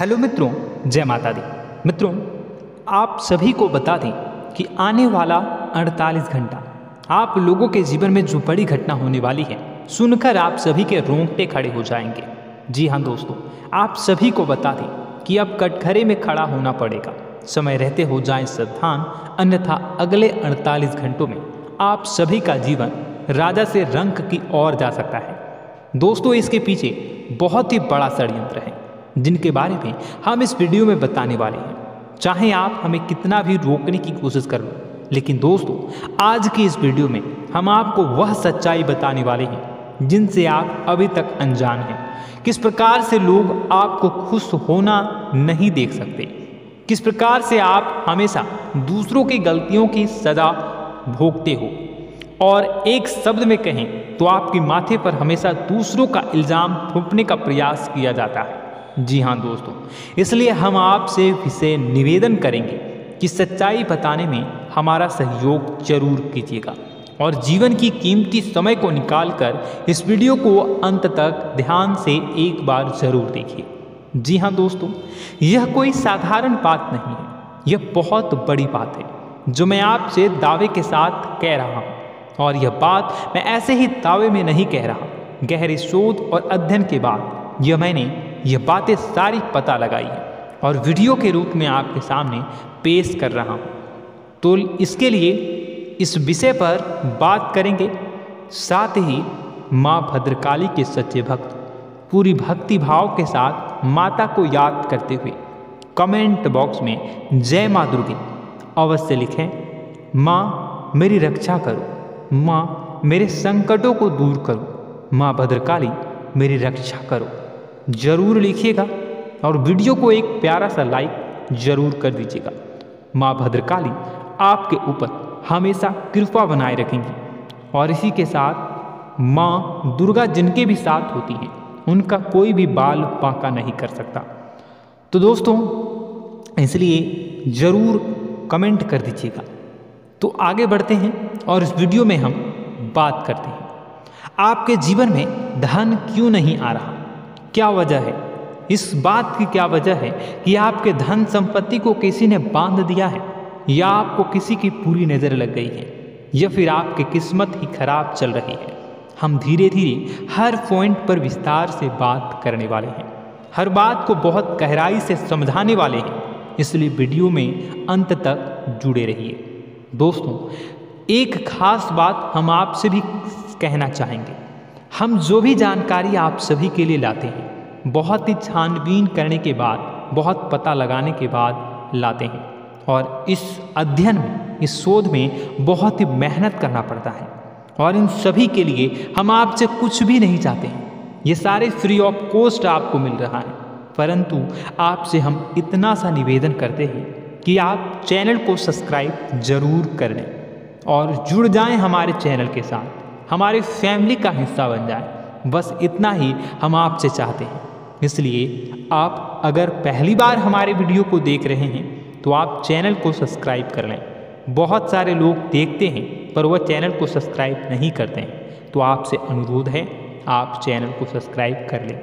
Hello मित्रों, जय माता दी। मित्रों, आप सभी को बता दें कि आने वाला 48 घंटा आप लोगों के जीवन में जो बड़ी घटना होने वाली है, सुनकर आप सभी के रोंगटे खड़े हो जाएंगे। जी हाँ दोस्तों, आप सभी को बता दें कि अब कटघरे में खड़ा होना पड़ेगा। समय रहते हो जाएं सावधान, अन्यथा अगले 48 घंटों में आप सभी का जीवन राजा से रंक की ओर जा सकता है। दोस्तों, इसके पीछे बहुत ही बड़ा षड्यंत्र है जिनके बारे में हम इस वीडियो में बताने वाले हैं। चाहे आप हमें कितना भी रोकने की कोशिश कर लो, लेकिन दोस्तों आज की इस वीडियो में हम आपको वह सच्चाई बताने वाले हैं जिनसे आप अभी तक अनजान हैं। किस प्रकार से लोग आपको खुश होना नहीं देख सकते, किस प्रकार से आप हमेशा दूसरों की गलतियों की सजा भोगते हो, और एक शब्द में कहें तो आपके माथे पर हमेशा दूसरों का इल्ज़ाम थोपने का प्रयास किया जाता है। जी हाँ दोस्तों, इसलिए हम आपसे इसे निवेदन करेंगे कि सच्चाई बताने में हमारा सहयोग जरूर कीजिएगा और जीवन की कीमती समय को निकालकर इस वीडियो को अंत तक ध्यान से एक बार जरूर देखिए। जी हाँ दोस्तों, यह कोई साधारण बात नहीं है, यह बहुत बड़ी बात है जो मैं आपसे दावे के साथ कह रहा हूँ। और यह बात मैं ऐसे ही दावे में नहीं कह रहा, गहरे शोध और अध्ययन के बाद मैंने यह बातें सारी पता लगाई है और वीडियो के रूप में आपके सामने पेश कर रहा हूँ। तो इसके लिए इस विषय पर बात करेंगे। साथ ही माँ भद्रकाली के सच्चे भक्त पूरी भक्ति भाव के साथ माता को याद करते हुए कमेंट बॉक्स में जय माँ दुर्गे अवश्य लिखें। माँ मेरी रक्षा करो, माँ मेरे संकटों को दूर करो, माँ भद्रकाली मेरी रक्षा करो, जरूर लिखिएगा और वीडियो को एक प्यारा सा लाइक जरूर कर दीजिएगा। माँ भद्रकाली आपके ऊपर हमेशा कृपा बनाए रखेंगी और इसी के साथ माँ दुर्गा जिनके भी साथ होती हैं उनका कोई भी बाल बांका नहीं कर सकता। तो दोस्तों, इसलिए ज़रूर कमेंट कर दीजिएगा। तो आगे बढ़ते हैं और इस वीडियो में हम बात करते हैं आपके जीवन में धन क्यों नहीं आ रहा, क्या वजह है। इस बात की क्या वजह है कि आपके धन संपत्ति को किसी ने बांध दिया है, या आपको किसी की पूरी नज़र लग गई है, या फिर आपकी किस्मत ही खराब चल रही है। हम धीरे धीरे हर पॉइंट पर विस्तार से बात करने वाले हैं, हर बात को बहुत गहराई से समझाने वाले हैं, इसलिए वीडियो में अंत तक जुड़े रहिए। दोस्तों, एक खास बात हम आपसे भी कहना चाहेंगे। हम जो भी जानकारी आप सभी के लिए लाते हैं बहुत ही छानबीन करने के बाद, बहुत पता लगाने के बाद लाते हैं, और इस अध्ययन में, इस शोध में बहुत ही मेहनत करना पड़ता है। और इन सभी के लिए हम आपसे कुछ भी नहीं चाहते हैं, ये सारे फ्री ऑफ कॉस्ट आपको मिल रहा है। परंतु आपसे हम इतना सा निवेदन करते हैं कि आप चैनल को सब्सक्राइब जरूर कर लें और जुड़ जाएं हमारे चैनल के साथ, हमारे फैमिली का हिस्सा बन जाए। बस इतना ही हम आपसे चाहते हैं। इसलिए आप अगर पहली बार हमारे वीडियो को देख रहे हैं तो आप चैनल को सब्सक्राइब कर लें। बहुत सारे लोग देखते हैं पर वह चैनल को सब्सक्राइब नहीं करते हैं, तो आपसे अनुरोध है आप चैनल को सब्सक्राइब कर लें।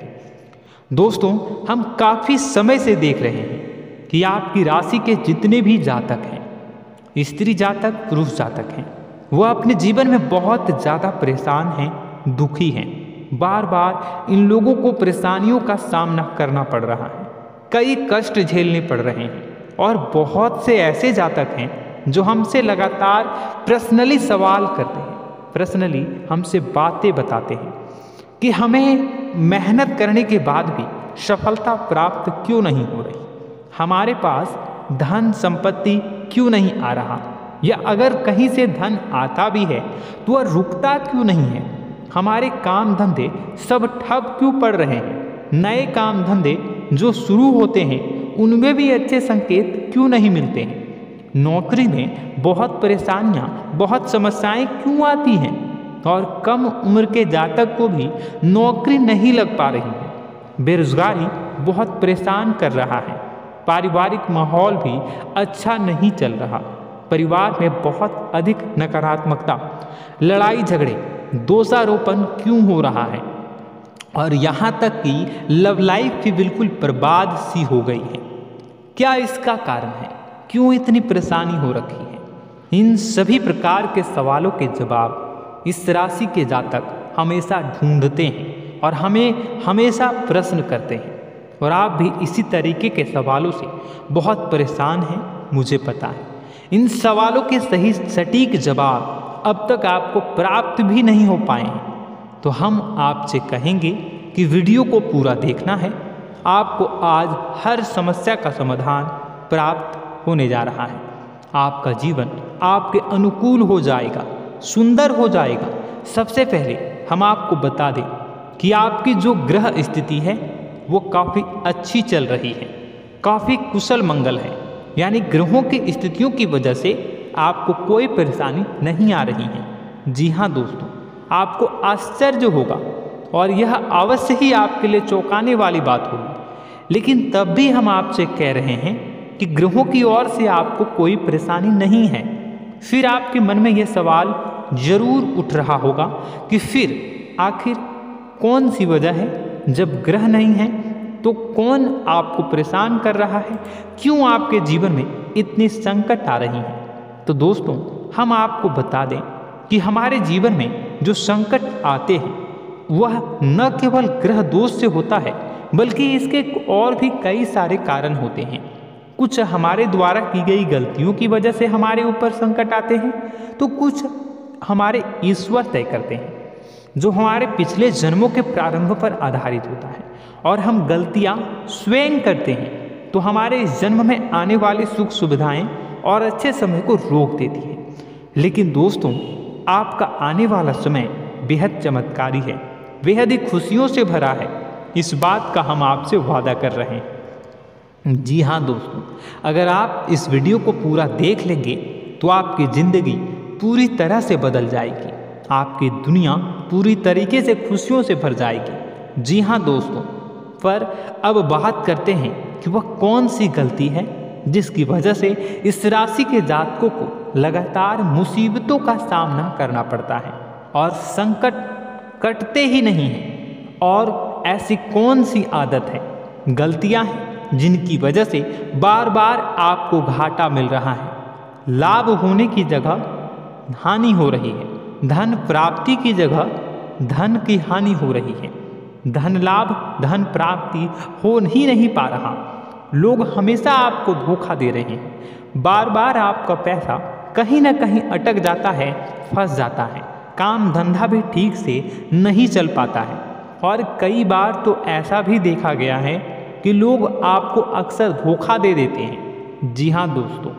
दोस्तों, हम काफ़ी समय से देख रहे हैं कि आपकी राशि के जितने भी जातक हैं, स्त्री जातक, पुरुष जातक हैं, वह अपने जीवन में बहुत ज़्यादा परेशान हैं, दुखी हैं। बार बार इन लोगों को परेशानियों का सामना करना पड़ रहा है, कई कष्ट झेलने पड़ रहे हैं। और बहुत से ऐसे जातक हैं जो हमसे लगातार पर्सनली सवाल करते हैं, पर्सनली हमसे बातें बताते हैं कि हमें मेहनत करने के बाद भी सफलता प्राप्त क्यों नहीं हो रही, हमारे पास धन संपत्ति क्यों नहीं आ रहा, या अगर कहीं से धन आता भी है तो वह रुकता क्यों नहीं है, हमारे काम धंधे सब ठप क्यों पड़ रहे हैं, नए काम धंधे जो शुरू होते हैं उनमें भी अच्छे संकेत क्यों नहीं मिलते हैं, नौकरी में बहुत परेशानियां, बहुत समस्याएं क्यों आती हैं, और कम उम्र के जातक को भी नौकरी नहीं लग पा रही है, बेरोजगारी बहुत परेशान कर रहा है, पारिवारिक माहौल भी अच्छा नहीं चल रहा, परिवार में बहुत अधिक नकारात्मकता, लड़ाई झगड़े, दोषारोपण क्यों हो रहा है, और यहाँ तक कि लव लाइफ भी बिल्कुल बर्बाद सी हो गई है। क्या इसका कारण है? क्यों इतनी परेशानी हो रखी है? इन सभी प्रकार के सवालों के जवाब इस राशि के जातक हमेशा ढूंढते हैं और हमें हमेशा प्रश्न करते हैं। और आप भी इसी तरीके के सवालों से बहुत परेशान हैं, मुझे पता है। इन सवालों के सही सटीक जवाब अब तक आपको प्राप्त भी नहीं हो पाए हैं, तो हम आपसे कहेंगे कि वीडियो को पूरा देखना है। आपको आज हर समस्या का समाधान प्राप्त होने जा रहा है। आपका जीवन आपके अनुकूल हो जाएगा, सुंदर हो जाएगा। सबसे पहले हम आपको बता दें कि आपकी जो ग्रह स्थिति है वो काफ़ी अच्छी चल रही है, काफ़ी कुशल मंगल है। यानी ग्रहों की स्थितियों की वजह से आपको कोई परेशानी नहीं आ रही है। जी हाँ दोस्तों, आपको आश्चर्य होगा और यह अवश्य ही आपके लिए चौंकाने वाली बात होगी, लेकिन तब भी हम आपसे कह रहे हैं कि ग्रहों की ओर से आपको कोई परेशानी नहीं है। फिर आपके मन में यह सवाल जरूर उठ रहा होगा कि फिर आखिर कौन सी वजह है? जब ग्रह नहीं है तो कौन आपको परेशान कर रहा है? क्यों आपके जीवन में इतनी संकट आ रही हैं? तो दोस्तों, हम आपको बता दें कि हमारे जीवन में जो संकट आते हैं वह न केवल ग्रह दोष से होता है, बल्कि इसके और भी कई सारे कारण होते हैं। कुछ हमारे द्वारा की गई गलतियों की वजह से हमारे ऊपर संकट आते हैं, तो कुछ हमारे ईश्वर तय करते हैं, जो हमारे पिछले जन्मों के प्रारंभ पर आधारित होता है। और हम गलतियां स्वयं करते हैं तो हमारे इस जन्म में आने वाली सुख सुविधाएं और अच्छे समय को रोक देती है। लेकिन दोस्तों, आपका आने वाला समय बेहद चमत्कारी है, बेहद ही खुशियों से भरा है। इस बात का हम आपसे वादा कर रहे हैं। जी हाँ दोस्तों, अगर आप इस वीडियो को पूरा देख लेंगे तो आपकी ज़िंदगी पूरी तरह से बदल जाएगी, आपकी दुनिया पूरी तरीके से खुशियों से भर जाएगी। जी हाँ दोस्तों, पर अब बात करते हैं कि वह कौन सी गलती है जिसकी वजह से इस राशि के जातकों को लगातार मुसीबतों का सामना करना पड़ता है और संकट कटते ही नहीं हैं। और ऐसी कौन सी आदत है, गलतियां हैं जिनकी वजह से बार बार आपको घाटा मिल रहा है, लाभ होने की जगह हानि हो रही है, धन प्राप्ति की जगह धन की हानि हो रही है, धन लाभ धन प्राप्ति हो ही नहीं पा रहा, लोग हमेशा आपको धोखा दे रहे हैं, बार बार आपका पैसा कहीं ना कहीं अटक जाता है, फंस जाता है, काम धंधा भी ठीक से नहीं चल पाता है। और कई बार तो ऐसा भी देखा गया है कि लोग आपको अक्सर धोखा दे देते हैं। जी हाँ दोस्तों,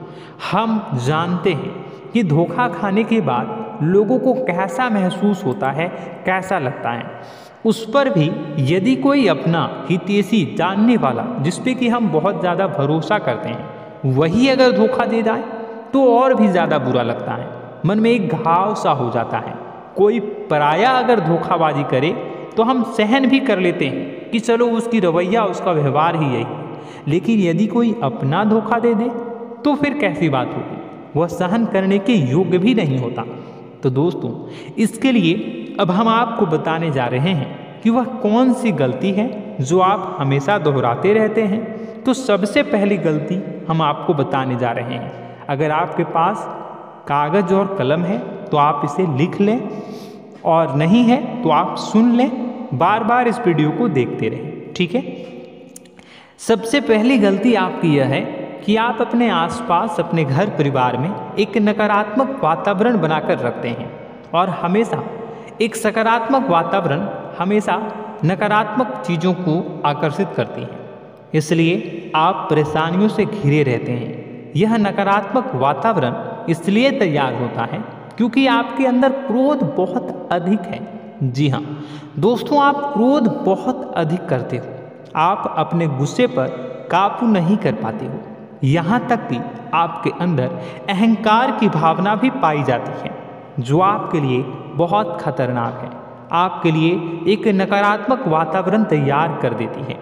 हम जानते हैं कि धोखा खाने के बाद लोगों को कैसा महसूस होता है, कैसा लगता है। उस पर भी यदि कोई अपना हितैषी जानने वाला, जिस पे कि हम बहुत ज़्यादा भरोसा करते हैं, वही अगर धोखा दे जाए तो और भी ज़्यादा बुरा लगता है, मन में एक घाव सा हो जाता है। कोई पराया अगर धोखाबाजी करे तो हम सहन भी कर लेते हैं कि चलो उसकी रवैया, उसका व्यवहार ही यही है, लेकिन यदि कोई अपना धोखा दे दे तो फिर कैसी बात होगी, वह सहन करने के योग्य भी नहीं होता। तो दोस्तों, इसके लिए अब हम आपको बताने जा रहे हैं कि वह कौन सी गलती है जो आप हमेशा दोहराते रहते हैं। तो सबसे पहली गलती हम आपको बताने जा रहे हैं। अगर आपके पास कागज़ और कलम है तो आप इसे लिख लें, और नहीं है तो आप सुन लें, बार बार इस वीडियो को देखते रहें, ठीक है। सबसे पहली गलती आपकी यह है कि आप अपने आसपास, अपने घर परिवार में एक नकारात्मक वातावरण बनाकर रखते हैं, और हमेशा एक सकारात्मक वातावरण हमेशा नकारात्मक चीज़ों को आकर्षित करती है, इसलिए आप परेशानियों से घिरे रहते हैं। यह नकारात्मक वातावरण इसलिए तैयार होता है क्योंकि आपके अंदर क्रोध बहुत अधिक है। जी हाँ दोस्तों, आप क्रोध बहुत अधिक करते हो, आप अपने गुस्से पर काबू नहीं कर पाते हो, यहाँ तक कि आपके अंदर अहंकार की भावना भी पाई जाती है, जो आपके लिए बहुत खतरनाक है, आपके लिए एक नकारात्मक वातावरण तैयार कर देती है।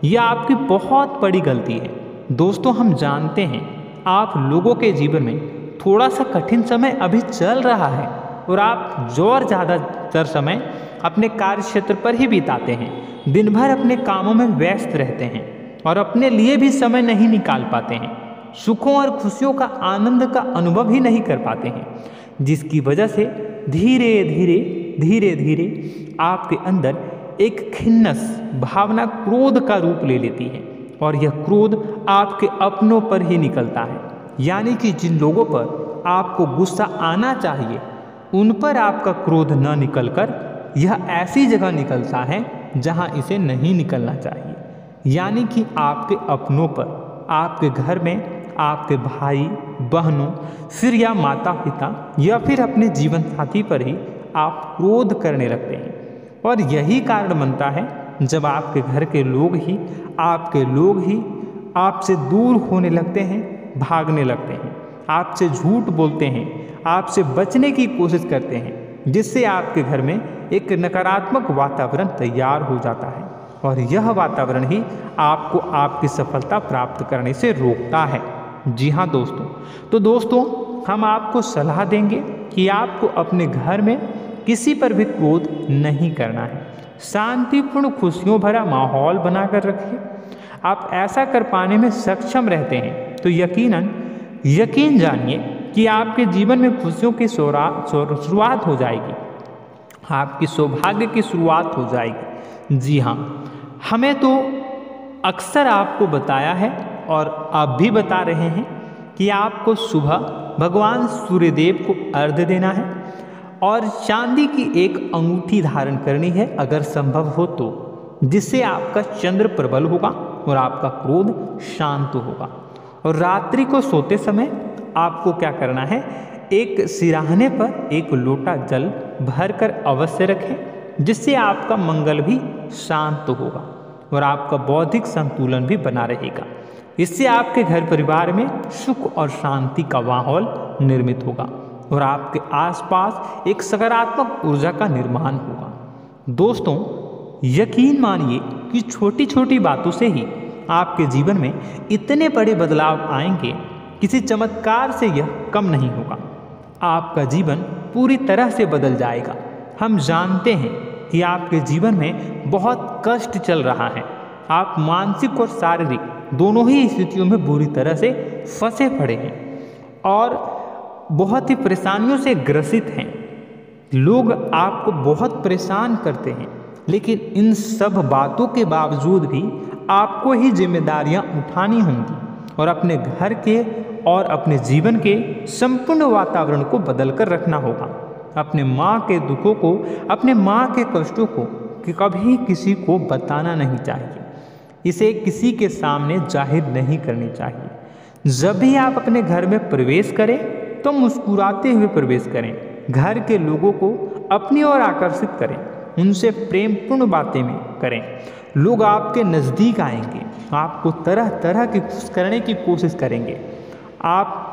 यह आपकी बहुत बड़ी गलती है। दोस्तों, हम जानते हैं आप लोगों के जीवन में थोड़ा सा कठिन समय अभी चल रहा है, और आप और ज़्यादातर समय अपने कार्य क्षेत्र पर ही बिताते हैं। दिन भर अपने कामों में व्यस्त रहते हैं और अपने लिए भी समय नहीं निकाल पाते हैं। सुखों और खुशियों का आनंद का अनुभव ही नहीं कर पाते हैं, जिसकी वजह से धीरे धीरे आपके अंदर एक खिन्नस भावना क्रोध का रूप ले लेती है और यह क्रोध आपके अपनों पर ही निकलता है। यानी कि जिन लोगों पर आपको गुस्सा आना चाहिए उन पर आपका क्रोध न निकलकर यह ऐसी जगह निकलता है जहां इसे नहीं निकलना चाहिए। यानी कि आपके अपनों पर, आपके घर में आपके भाई बहनों, फिर या माता पिता या फिर अपने जीवन साथी पर ही आप क्रोध करने लगते हैं। और यही कारण बनता है जब आपके घर के लोग ही आपसे दूर होने लगते हैं, भागने लगते हैं, आपसे झूठ बोलते हैं, आपसे बचने की कोशिश करते हैं, जिससे आपके घर में एक नकारात्मक वातावरण तैयार हो जाता है और यह वातावरण ही आपको आपकी सफलता प्राप्त करने से रोकता है। जी हाँ दोस्तों, तो दोस्तों हम आपको सलाह देंगे कि आपको अपने घर में किसी पर भी क्रोध नहीं करना है। शांतिपूर्ण खुशियों भरा माहौल बनाकर रखिए। आप ऐसा कर पाने में सक्षम रहते हैं तो यकीन जानिए कि आपके जीवन में खुशियों की शुरुआत हो जाएगी, आपकी सौभाग्य की शुरुआत हो जाएगी। जी हाँ, हमें तो अक्सर आपको बताया है और आप भी बता रहे हैं कि आपको सुबह भगवान सूर्यदेव को अर्घ्य देना है और चांदी की एक अंगूठी धारण करनी है अगर संभव हो तो, जिससे आपका चंद्र प्रबल होगा और आपका क्रोध शांत होगा। और रात्रि को सोते समय आपको क्या करना है, एक सिराहने पर एक लोटा जल भरकर अवश्य रखें, जिससे आपका मंगल भी शांत होगा और आपका बौद्धिक संतुलन भी बना रहेगा। इससे आपके घर परिवार में सुख और शांति का माहौल निर्मित होगा और आपके आसपास एक सकारात्मक ऊर्जा का निर्माण होगा। दोस्तों यकीन मानिए कि छोटी छोटी बातों से ही आपके जीवन में इतने बड़े बदलाव आएंगे, किसी चमत्कार से यह कम नहीं होगा। आपका जीवन पूरी तरह से बदल जाएगा। हम जानते हैं कि आपके जीवन में बहुत कष्ट चल रहा है, आप मानसिक और शारीरिक दोनों ही स्थितियों में बुरी तरह से फंसे पड़े हैं और बहुत ही परेशानियों से ग्रसित हैं। लोग आपको बहुत परेशान करते हैं, लेकिन इन सब बातों के बावजूद भी आपको ही जिम्मेदारियां उठानी होंगी और अपने घर के और अपने जीवन के संपूर्ण वातावरण को बदल कर रखना होगा। अपने माँ के दुखों को, अपने माँ के कष्टों को कभी किसी को बताना नहीं चाहिए, इसे किसी के सामने जाहिर नहीं करनी चाहिए। जब भी आप अपने घर में प्रवेश करें तो मुस्कुराते हुए प्रवेश करें, घर के लोगों को अपनी ओर आकर्षित करें, उनसे प्रेमपूर्ण बातें में करें। लोग आपके नज़दीक आएंगे, आपको तरह तरह की खुश करने की कोशिश करेंगे। आप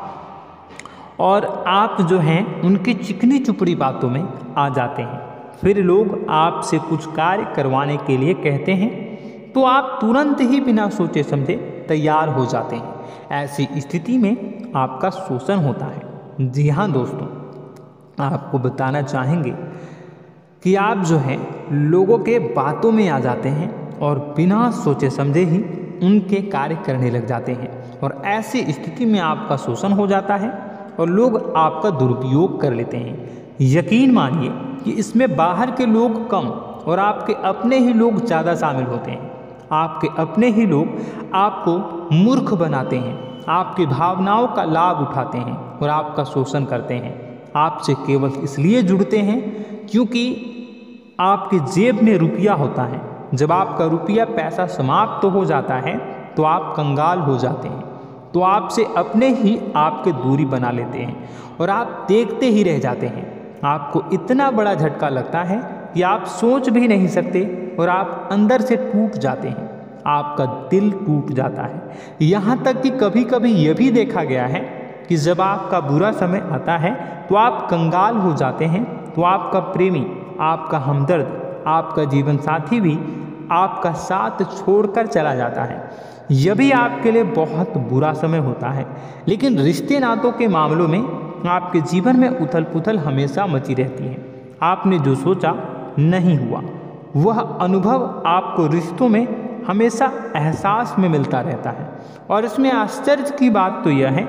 जो हैं उनकी चिकनी चुपड़ी बातों में आ जाते हैं। फिर लोग आपसे कुछ कार्य करवाने के लिए कहते हैं तो आप तुरंत ही बिना सोचे समझे तैयार हो जाते हैं। ऐसी स्थिति में आपका शोषण होता है। जी हाँ दोस्तों, आपको बताना चाहेंगे कि आप जो हैं लोगों के बातों में आ जाते हैं और बिना सोचे समझे ही उनके कार्य करने लग जाते हैं और ऐसी स्थिति में आपका शोषण हो जाता है और लोग आपका दुरुपयोग कर लेते हैं। यकीन मानिए कि इसमें बाहर के लोग कम और आपके अपने ही लोग ज़्यादा शामिल होते हैं। आपके अपने ही लोग आपको मूर्ख बनाते हैं, आपकी भावनाओं का लाभ उठाते हैं और आपका शोषण करते हैं। आपसे केवल इसलिए जुड़ते हैं क्योंकि आपके जेब में रुपया होता है। जब आपका रुपया पैसा समाप्त हो जाता है तो आप कंगाल हो जाते हैं, तो आपसे अपने ही आपके दूरी बना लेते हैं और आप देखते ही रह जाते हैं। आपको इतना बड़ा झटका लगता है कि आप सोच भी नहीं सकते और आप अंदर से टूट जाते हैं, आपका दिल टूट जाता है। यहाँ तक कि कभी कभी यह भी देखा गया है कि जब आपका बुरा समय आता है तो आप कंगाल हो जाते हैं, तो आपका प्रेमी, आपका हमदर्द, आपका जीवन साथी भी आपका साथ छोड़कर चला जाता है। यह भी आपके लिए बहुत बुरा समय होता है। लेकिन रिश्ते नातों के मामलों में आपके जीवन में उथल पुथल हमेशा मची रहती है। आपने जो सोचा नहीं हुआ। वह अनुभव आपको रिश्तों में हमेशा एहसास में मिलता रहता है। और इसमें आश्चर्य की बात तो यह है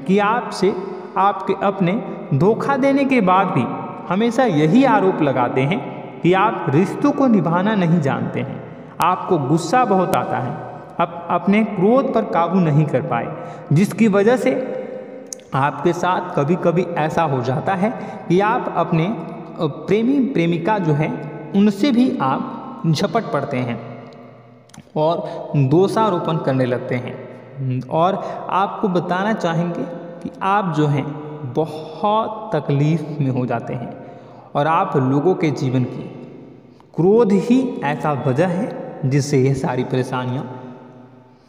कि आपसे आपके अपने धोखा देने के बाद भी हमेशा यही आरोप लगाते हैं कि आप रिश्तों को निभाना नहीं जानते हैं। आपको गुस्सा बहुत आता है, अपने क्रोध पर काबू नहीं कर पाए, जिसकी वजह से आपके साथ कभी कभी ऐसा हो जाता है कि आप अपने प्रेमी प्रेमिका जो है उनसे भी आप झपट पड़ते हैं और दोषारोपण करने लगते हैं। और आपको बताना चाहेंगे कि आप जो हैं बहुत तकलीफ में हो जाते हैं और आप लोगों के जीवन की क्रोध ही ऐसा वजह है जिससे ये सारी परेशानियां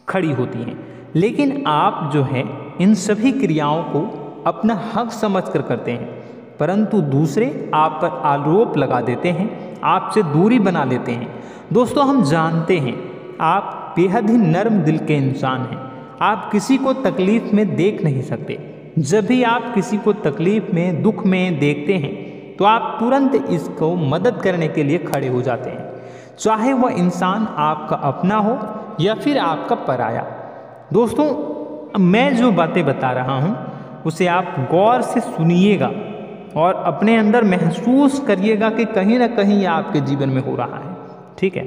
खड़ी होती हैं। लेकिन आप जो है इन सभी क्रियाओं को अपना हक समझकर करते हैं, परंतु दूसरे आप पर आरोप लगा देते हैं, आपसे दूरी बना लेते हैं। दोस्तों, हम जानते हैं आप बेहद ही नर्म दिल के इंसान हैं। आप किसी को तकलीफ में देख नहीं सकते। जब भी आप किसी को तकलीफ में, दुख में देखते हैं तो आप तुरंत इसको मदद करने के लिए खड़े हो जाते हैं, चाहे वह इंसान आपका अपना हो या फिर आपका पराया। दोस्तों, मैं जो बातें बता रहा हूँ उसे आप गौर से सुनिएगा और अपने अंदर महसूस करिएगा कि कहीं ना कहीं ये आपके जीवन में हो रहा है। ठीक है,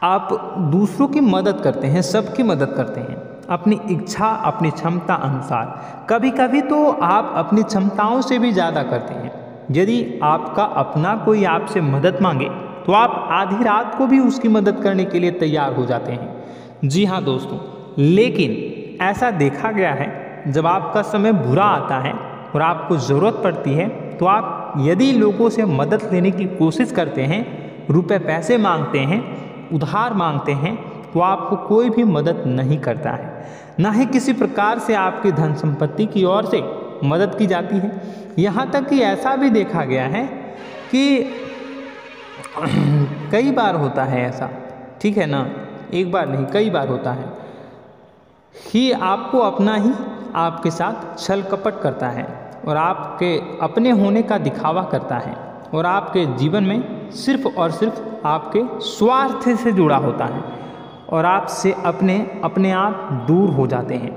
आप दूसरों की मदद करते हैं, सबकी मदद करते हैं अपनी इच्छा, अपनी क्षमता अनुसार। कभी कभी तो आप अपनी क्षमताओं से भी ज़्यादा करते हैं। यदि आपका अपना कोई आपसे मदद मांगे तो आप आधी रात को भी उसकी मदद करने के लिए तैयार हो जाते हैं। जी हाँ दोस्तों, लेकिन ऐसा देखा गया है जब आपका समय बुरा आता है और आपको ज़रूरत पड़ती है तो आप यदि लोगों से मदद लेने की कोशिश करते हैं, रुपए पैसे मांगते हैं, उधार मांगते हैं, तो आपको कोई भी मदद नहीं करता है, ना ही किसी प्रकार से आपकी धन संपत्ति की ओर से मदद की जाती है। यहाँ तक कि ऐसा भी देखा गया है कि कई बार होता है ऐसा, ठीक है ना, एक बार नहीं कई बार होता है कि आपको अपना ही आपके साथ छल कपट करता है और आपके अपने होने का दिखावा करता है और आपके जीवन में सिर्फ और सिर्फ आपके स्वार्थ से जुड़ा होता है और आपसे अपने आप दूर हो जाते हैं।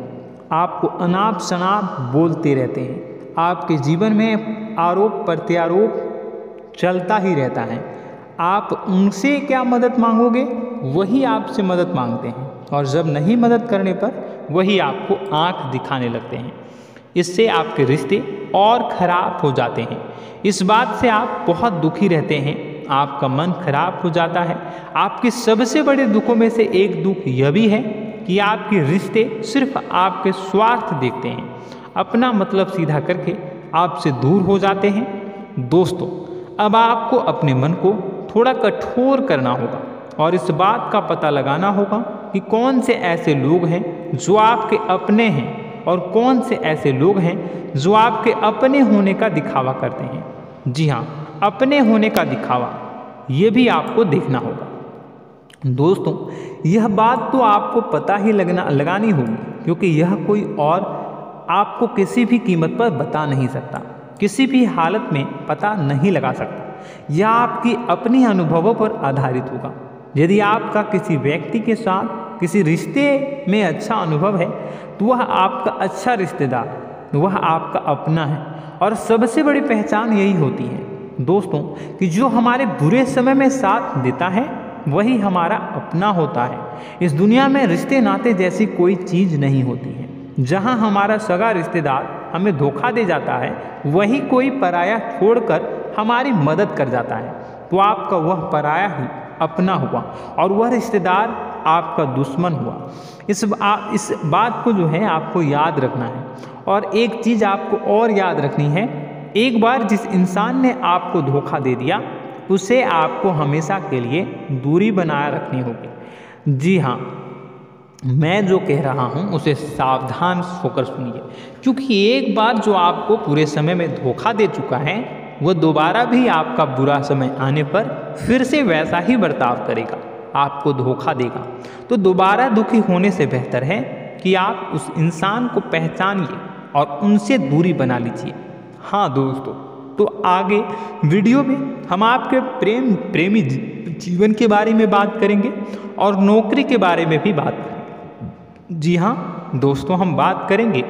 आपको अनाप शनाप बोलते रहते हैं। आपके जीवन में आरोप प्रत्यारोप चलता ही रहता है। आप उनसे क्या मदद मांगोगे, वही आपसे मदद मांगते हैं और जब नहीं मदद करने पर वही आपको आंख दिखाने लगते हैं। इससे आपके रिश्ते और खराब हो जाते हैं। इस बात से आप बहुत दुखी रहते हैं, आपका मन खराब हो जाता है। आपके सबसे बड़े दुखों में से एक दुख यह भी है कि आपके रिश्ते सिर्फ आपके स्वार्थ देखते हैं, अपना मतलब सीधा करके आपसे दूर हो जाते हैं। दोस्तों, अब आपको अपने मन को थोड़ा कठोर करना होगा और इस बात का पता लगाना होगा कि कौन से ऐसे लोग हैं जो आपके अपने हैं और कौन से ऐसे लोग हैं जो आपके अपने होने का दिखावा करते हैं। जी हाँ, अपने होने का दिखावा, ये भी आपको देखना होगा। दोस्तों, यह बात तो आपको पता ही लगानी होगी, क्योंकि यह कोई और आपको किसी भी कीमत पर बता नहीं सकता, किसी भी हालत में पता नहीं लगा सकता। यह आपकी अपनी अनुभवों पर आधारित होगा। यदि आपका किसी व्यक्ति के साथ किसी रिश्ते में अच्छा अनुभव है तो वह आपका अच्छा रिश्तेदार, वह आपका अपना है। और सबसे बड़ी पहचान यही होती है दोस्तों कि जो हमारे बुरे समय में साथ देता है वही हमारा अपना होता है। इस दुनिया में रिश्ते नाते जैसी कोई चीज़ नहीं होती है। जहाँ हमारा सगा रिश्तेदार हमें धोखा दे जाता है, वही कोई पराया छोड़कर हमारी मदद कर जाता है, तो आपका वह पराया ही अपना हुआ और वह रिश्तेदार आपका दुश्मन हुआ। इस बात को जो है आपको याद रखना है। और एक चीज़ आपको और याद रखनी है, एक बार जिस इंसान ने आपको धोखा दे दिया उसे आपको हमेशा के लिए दूरी बनाए रखनी होगी। जी हाँ, मैं जो कह रहा हूँ उसे सावधान होकर सुनिए, क्योंकि एक बार जो आपको पूरे समय में धोखा दे चुका है वह दोबारा भी आपका बुरा समय आने पर फिर से वैसा ही बर्ताव करेगा, आपको धोखा देगा। तो दोबारा दुखी होने से बेहतर है कि आप उस इंसान को पहचानिए और उनसे दूरी बना लीजिए। हाँ दोस्तों, तो आगे वीडियो में हम आपके प्रेमी जीवन के बारे में बात करेंगे और नौकरी के बारे में भी बात करेंगे। जी हाँ दोस्तों, हम बात करेंगे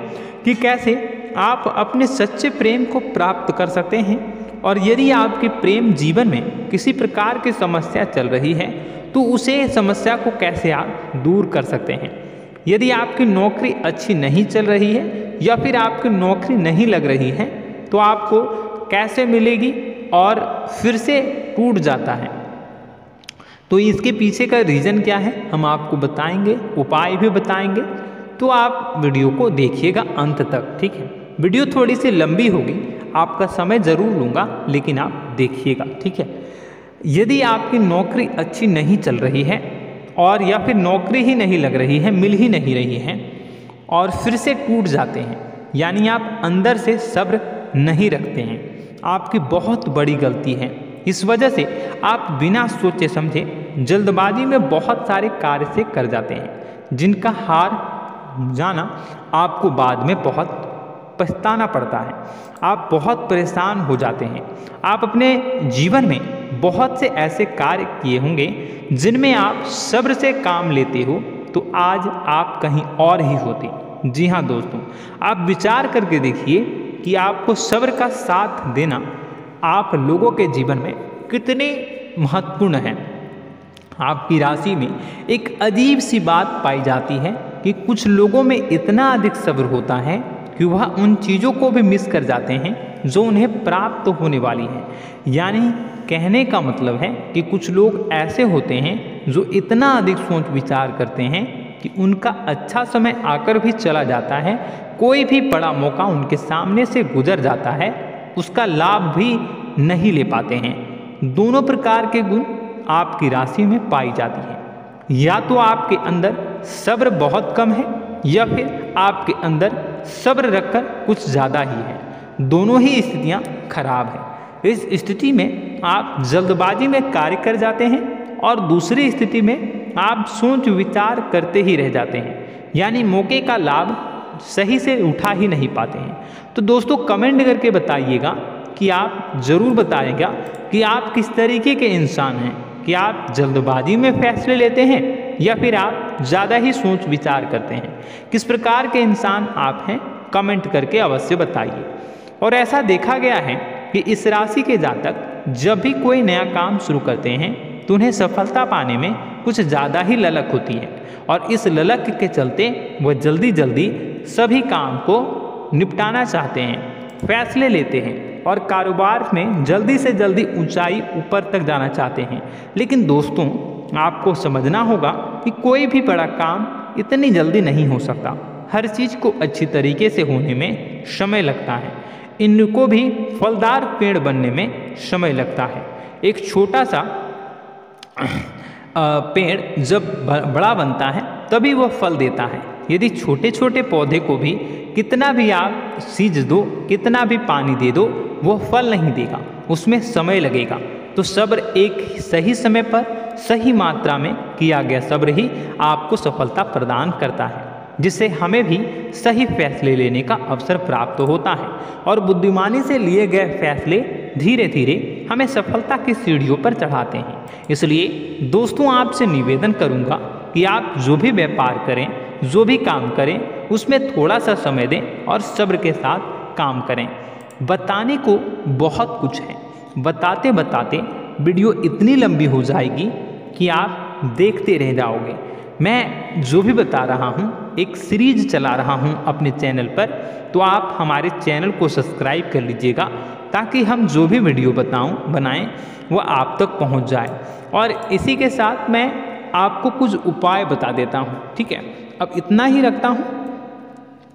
कि कैसे आप अपने सच्चे प्रेम को प्राप्त कर सकते हैं, और यदि आपके प्रेम जीवन में किसी प्रकार की समस्या चल रही है तो उसे समस्या को कैसे आप दूर कर सकते हैं। यदि आपकी नौकरी अच्छी नहीं चल रही है या फिर आपकी नौकरी नहीं लग रही है तो आपको कैसे मिलेगी और फिर से टूट जाता है, तो इसके पीछे का रीज़न क्या है हम आपको बताएंगे, उपाय भी बताएंगे। तो आप वीडियो को देखिएगा अंत तक, ठीक है। वीडियो थोड़ी सी लंबी होगी, आपका समय ज़रूर लूँगा, लेकिन आप देखिएगा, ठीक है। यदि आपकी नौकरी अच्छी नहीं चल रही है और या फिर नौकरी ही नहीं लग रही है, मिल ही नहीं रही है और फिर से टूट जाते हैं, यानी आप अंदर से सब्र नहीं रखते हैं, आपकी बहुत बड़ी गलती है। इस वजह से आप बिना सोचे समझे जल्दबाजी में बहुत सारे कार्य से कर जाते हैं, जिनका हार जाना आपको बाद में बहुत पछताना पड़ता है। आप बहुत परेशान हो जाते हैं। आप अपने जीवन में बहुत से ऐसे कार्य किए होंगे जिनमें आप सब्र से काम लेते हो, तो आज आप कहीं और ही होते। जी हाँ दोस्तों, आप विचार करके देखिए कि आपको सब्र का साथ देना आप लोगों के जीवन में कितने महत्वपूर्ण है। आपकी राशि में एक अजीब सी बात पाई जाती है कि कुछ लोगों में इतना अधिक सब्र होता है कि वह उन चीज़ों को भी मिस कर जाते हैं जो उन्हें प्राप्त होने वाली हैं। यानी कहने का मतलब है कि कुछ लोग ऐसे होते हैं जो इतना अधिक सोच विचार करते हैं कि उनका अच्छा समय आकर भी चला जाता है, कोई भी बड़ा मौका उनके सामने से गुजर जाता है, उसका लाभ भी नहीं ले पाते हैं। दोनों प्रकार के गुण आपकी राशि में पाई जाती है। या तो आपके अंदर सब्र बहुत कम है या फिर आपके अंदर सब्र रखकर कुछ ज़्यादा ही है। दोनों ही स्थितियाँ खराब हैं। इस स्थिति में आप जल्दबाजी में कार्य कर जाते हैं और दूसरी स्थिति में आप सोच विचार करते ही रह जाते हैं, यानी मौके का लाभ सही से उठा ही नहीं पाते हैं। तो दोस्तों कमेंट करके बताइएगा कि आप ज़रूर बताइएगा कि आप किस तरीके के इंसान हैं, कि आप जल्दबाजी में फैसले लेते हैं या फिर आप ज़्यादा ही सोच विचार करते हैं। किस प्रकार के इंसान आप हैं, कमेंट करके अवश्य बताइए। और ऐसा देखा गया है कि इस राशि के जातक जब भी कोई नया काम शुरू करते हैं तो उन्हें सफलता पाने में कुछ ज़्यादा ही ललक होती है, और इस ललक के चलते वह जल्दी जल्दी सभी काम को निपटाना चाहते हैं, फैसले लेते हैं और कारोबार में जल्दी से जल्दी ऊंचाई ऊपर तक जाना चाहते हैं। लेकिन दोस्तों आपको समझना होगा कि कोई भी बड़ा काम इतनी जल्दी नहीं हो सकता। हर चीज़ को अच्छी तरीके से होने में समय लगता है। इनको भी फलदार पेड़ बनने में समय लगता है। एक छोटा सा पेड़ जब बड़ा बनता है तभी वह फल देता है। यदि छोटे छोटे पौधे को भी कितना भी आप सींच दो, कितना भी पानी दे दो, वो फल नहीं देगा, उसमें समय लगेगा। तो सब्र एक सही समय पर सही मात्रा में किया गया सब्र ही आपको सफलता प्रदान करता है, जिससे हमें भी सही फैसले लेने का अवसर प्राप्त होता है। और बुद्धिमानी से लिए गए फैसले धीरे धीरे हमें सफलता की सीढ़ियों पर चढ़ाते हैं। इसलिए दोस्तों आपसे निवेदन करूंगा कि आप जो भी व्यापार करें, जो भी काम करें, उसमें थोड़ा सा समय दें और सब्र के साथ काम करें। बताने को बहुत कुछ है, बताते बताते वीडियो इतनी लंबी हो जाएगी कि आप देखते रह जाओगे। मैं जो भी बता रहा हूँ एक सीरीज चला रहा हूँ अपने चैनल पर, तो आप हमारे चैनल को सब्सक्राइब कर लीजिएगा ताकि हम जो भी वीडियो बनाएं वो आप तक पहुँच जाए। और इसी के साथ मैं आपको कुछ उपाय बता देता हूँ, ठीक है। अब इतना ही रखता हूँ।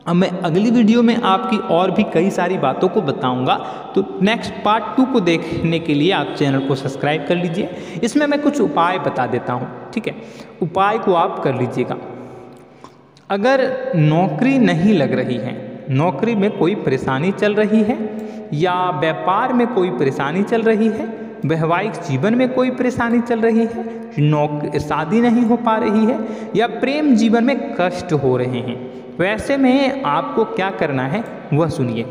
अब मैं अगली वीडियो में आपकी और भी कई सारी बातों को बताऊंगा, तो नेक्स्ट पार्ट 2 को देखने के लिए आप चैनल को सब्सक्राइब कर लीजिए। इसमें मैं कुछ उपाय बता देता हूं, ठीक है। उपाय को आप कर लीजिएगा। अगर नौकरी नहीं लग रही है, नौकरी में कोई परेशानी चल रही है, या व्यापार में कोई परेशानी चल रही है, वैवाहिक जीवन में कोई परेशानी चल रही है, शादी नहीं हो पा रही है, या प्रेम जीवन में कष्ट हो रहे हैं, वैसे में आपको क्या करना है वह सुनिए।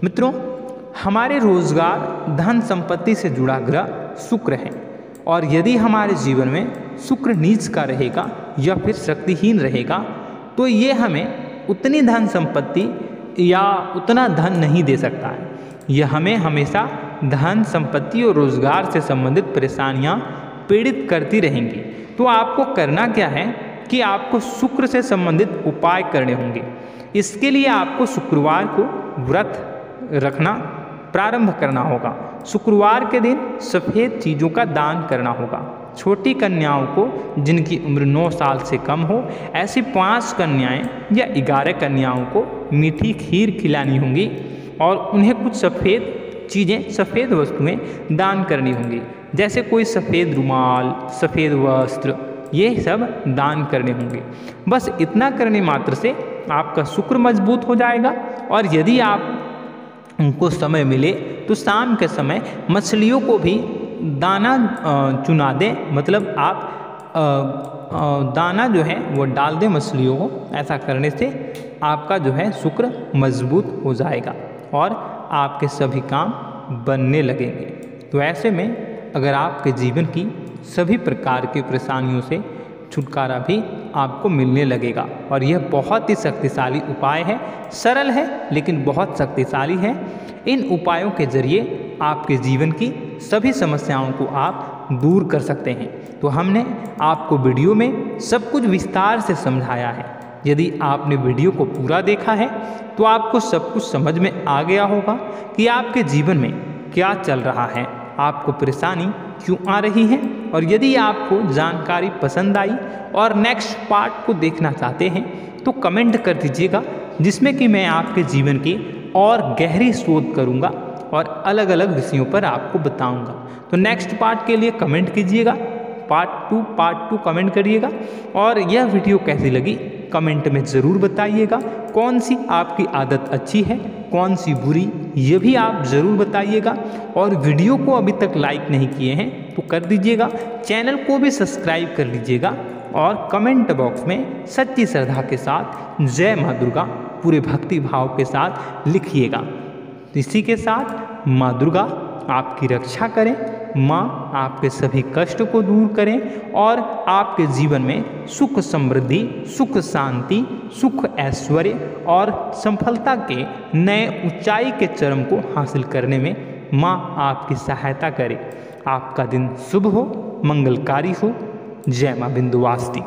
मित्रों, हमारे रोजगार, धन संपत्ति से जुड़ा ग्रह शुक्र है, और यदि हमारे जीवन में शुक्र नीच का रहेगा या फिर शक्तिहीन रहेगा तो ये हमें उतनी धन संपत्ति या उतना धन नहीं दे सकता है। यह हमें हमेशा धन संपत्ति और रोजगार से संबंधित परेशानियां पीड़ित करती रहेंगी। तो आपको करना क्या है कि आपको शुक्र से संबंधित उपाय करने होंगे। इसके लिए आपको शुक्रवार को व्रत रखना प्रारंभ करना होगा। शुक्रवार के दिन सफ़ेद चीज़ों का दान करना होगा। छोटी कन्याओं को जिनकी उम्र 9 साल से कम हो, ऐसी 5 कन्याएं या 11 कन्याओं को मीठी खीर खिलानी होंगी और उन्हें कुछ सफ़ेद चीज़ें, सफ़ेद वस्तुएं दान करनी होंगी, जैसे कोई सफ़ेद रुमाल, सफ़ेद वस्त्र, ये सब दान करने होंगे। बस इतना करने मात्र से आपका शुक्र मजबूत हो जाएगा। और यदि आप उनको समय मिले तो शाम के समय मछलियों को भी दाना चुना दें, मतलब आप दाना जो है वो डाल दें मछलियों को। ऐसा करने से आपका जो है शुक्र मजबूत हो जाएगा और आपके सभी काम बनने लगेंगे। तो ऐसे में अगर आपके जीवन की सभी प्रकार की परेशानियों से छुटकारा भी आपको मिलने लगेगा। और यह बहुत ही शक्तिशाली उपाय है, सरल है लेकिन बहुत शक्तिशाली है। इन उपायों के जरिए आपके जीवन की सभी समस्याओं को आप दूर कर सकते हैं। तो हमने आपको वीडियो में सब कुछ विस्तार से समझाया है। यदि आपने वीडियो को पूरा देखा है तो आपको सब कुछ समझ में आ गया होगा कि आपके जीवन में क्या चल रहा है, आपको परेशानी क्यों आ रही है। और यदि आपको जानकारी पसंद आई और नेक्स्ट पार्ट को देखना चाहते हैं तो कमेंट कर दीजिएगा, जिसमें कि मैं आपके जीवन की और गहरी शोध करूंगा और अलग अलग विषयों पर आपको बताऊंगा। तो नेक्स्ट पार्ट के लिए कमेंट कीजिएगा, पार्ट 2 कमेंट करिएगा। और यह वीडियो कैसी लगी कमेंट में ज़रूर बताइएगा। कौन सी आपकी आदत अच्छी है, कौन सी बुरी, ये भी आप ज़रूर बताइएगा। और वीडियो को अभी तक लाइक नहीं किए हैं तो कर दीजिएगा, चैनल को भी सब्सक्राइब कर लीजिएगा और कमेंट बॉक्स में सच्ची श्रद्धा के साथ जय माँ दुर्गा पूरे भक्ति भाव के साथ लिखिएगा। इसी के साथ माँ दुर्गा आपकी रक्षा करें, माँ आपके सभी कष्ट को दूर करें और आपके जीवन में सुख समृद्धि, सुख शांति, सुख ऐश्वर्य और सफलता के नए ऊंचाई के चरम को हासिल करने में माँ आपकी सहायता करे। आपका दिन शुभ हो, मंगलकारी हो। जय माँ विंध्यवासिनी।